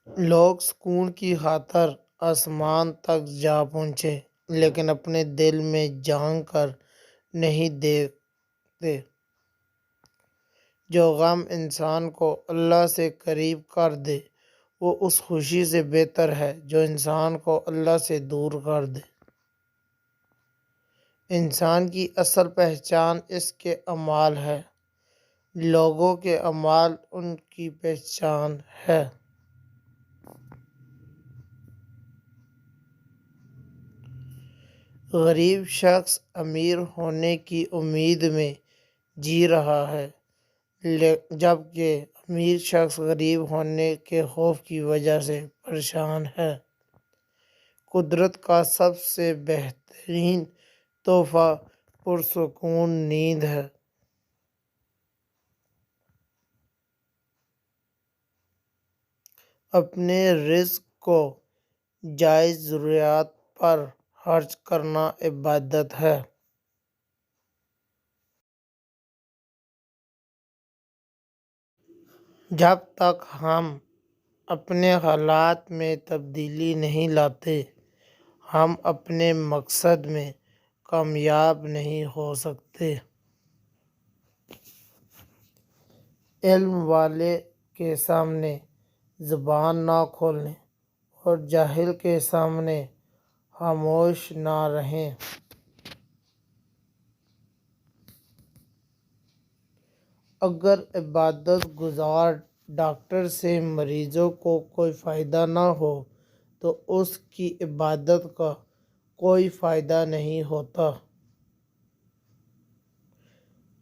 لوگ سکون کی خاطر آسمان تک جا پہنچے لیکن اپنے دل میں جھانک کر نہیں دیکھتے۔ جو غم انسان کو اللہ سے قریب کر دے وہ اس خوشی سے بہتر ہے جو انسان کو اللہ سے دور کر دے۔ انسان کی اصل پہچان اس کے اعمال ہے، لوگوں کے اعمال ان کی پہچان ہے۔ غریب شخص امیر ہونے کی امید میں جی رہا ہے جبکہ امیر شخص غریب ہونے کے خوف کی وجہ سے پریشان ہے۔ قدرت کا سب سے بہترین تحفہ پرسکون نیند ہے۔ اپنے رزق کو جائز ضروریات پر خرچ کرنا عبادت ہے۔ جب تک ہم اپنے حالات میں تبدیلی نہیں لاتے ہم اپنے مقصد میں کامیاب نہیں ہو سکتے۔ علم والے کے سامنے زبان نہ کھولیں اور جاہل کے سامنے خاموش نہ رہیں۔ اگر عبادت گزار ڈاکٹر سے مریضوں کو کوئی فائدہ نہ ہو تو اس کی عبادت کا کوئی فائدہ نہیں ہوتا۔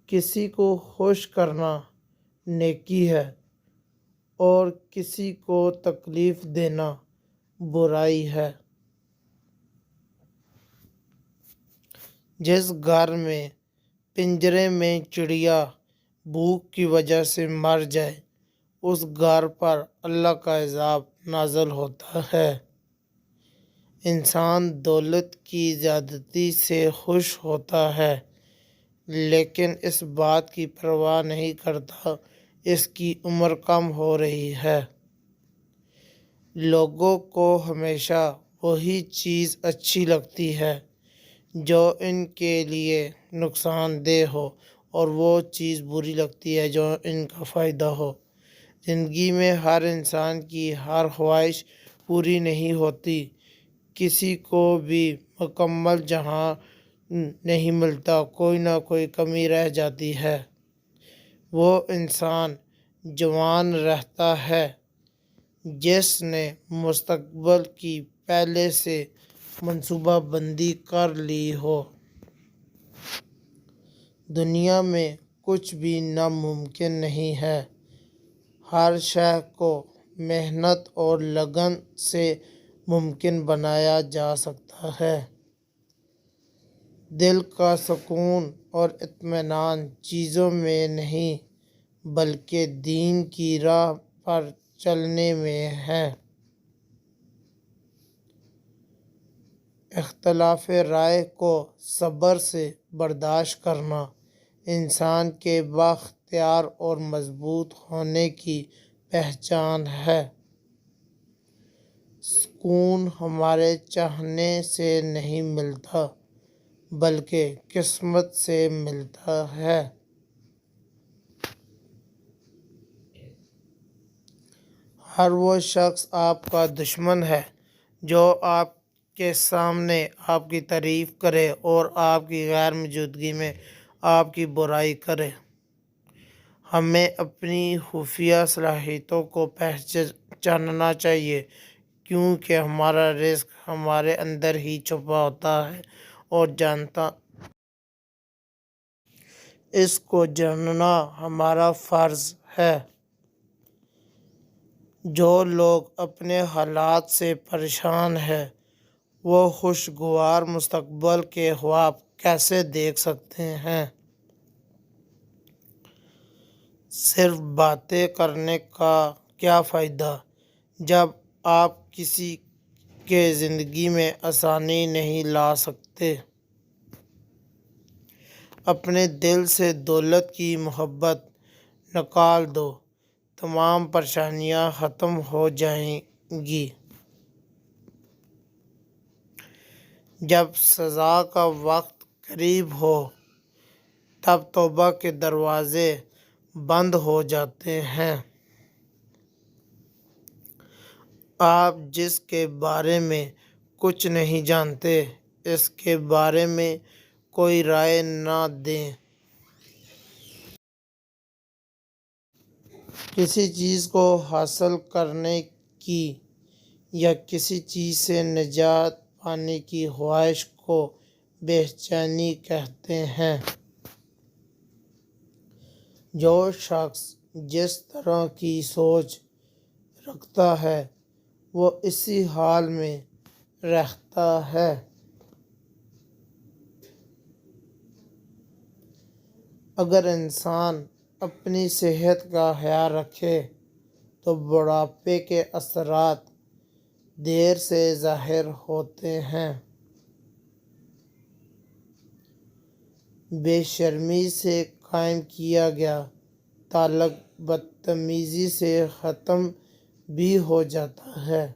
کسی کو خوش کرنا نیکی ہے اور کسی کو تکلیف دینا برائی ہے۔ جس گھر میں پنجرے میں چڑیا بھوک کی وجہ سے مر جائے اس گھر پر اللہ کا عذاب نازل ہوتا ہے۔ انسان دولت کی زیادتی سے خوش ہوتا ہے لیکن اس بات کی پرواہ نہیں کرتا اس کی عمر کم ہو رہی ہے۔ لوگوں کو ہمیشہ وہی چیز اچھی لگتی ہے جو ان کے لیے نقصان دہ ہو اور وہ چیز بری لگتی ہے جو ان کا فائدہ ہو۔ زندگی میں ہر انسان کی ہر خواہش پوری نہیں ہوتی۔ کسی کو بھی مکمل جہاں نہیں ملتا، کوئی نہ کوئی کمی رہ جاتی ہے۔ وہ انسان جوان رہتا ہے جس نے مستقبل کی پہلے سے منصوبہ بندی کر لی ہو۔ دنیا میں کچھ بھی ناممکن نہیں ہے، ہر شے کو محنت اور لگن سے ممکن بنایا جا سکتا ہے۔ دل کا سکون اور اطمینان چیزوں میں نہیں بلکہ دین کی راہ پر چلنے میں ہے۔ اختلاف رائے کو صبر سے برداشت کرنا انسان کے بااختیار اور مضبوط ہونے کی پہچان ہے۔ سکون ہمارے چاہنے سے نہیں ملتا بلکہ قسمت سے ملتا ہے۔ ہر وہ شخص آپ کا دشمن ہے جو آپ کے سامنے آپ کی تعریف کرے اور آپ کی غیر موجودگی میں آپ کی برائی کرے۔ ہمیں اپنی خفیہ صلاحیتوں کو پہچاننا چاہیے کیونکہ ہمارا رزق ہمارے اندر ہی چھپا ہوتا ہے اور اس کو جاننا ہمارا فرض ہے۔ جو لوگ اپنے حالات سے پریشان ہیں وہ خوشگوار مستقبل کے خواب کیسے دیکھ سکتے ہیں؟ صرف باتیں کرنے کا کیا فائدہ جب آپ کسی کے زندگی میں آسانی نہیں لا سکتے؟ اپنے دل سے دولت کی محبت نکال دو تمام پریشانیاں ختم ہو جائیں گی۔ جب سزا کا وقت قریب ہو تب توبہ کے دروازے بند ہو جاتے ہیں۔ آپ جس کے بارے میں کچھ نہیں جانتے اس کے بارے میں کوئی رائے نہ دیں۔ کسی چیز کو حاصل کرنے کی یا کسی چیز سے نجات پانے کی خواہش کو بے چینی کہتے ہیں۔ جو شخص جس طرح کی سوچ رکھتا ہے وہ اسی حال میں رہتا ہے۔ اگر انسان اپنی صحت کا خیال رکھے تو بڑھاپے کے اثرات دیر سے ظاہر ہوتے ہیں۔ بے شرمی سے قائم کیا گیا تعلق بدتمیزی سے ختم بھی ہو جاتا ہے۔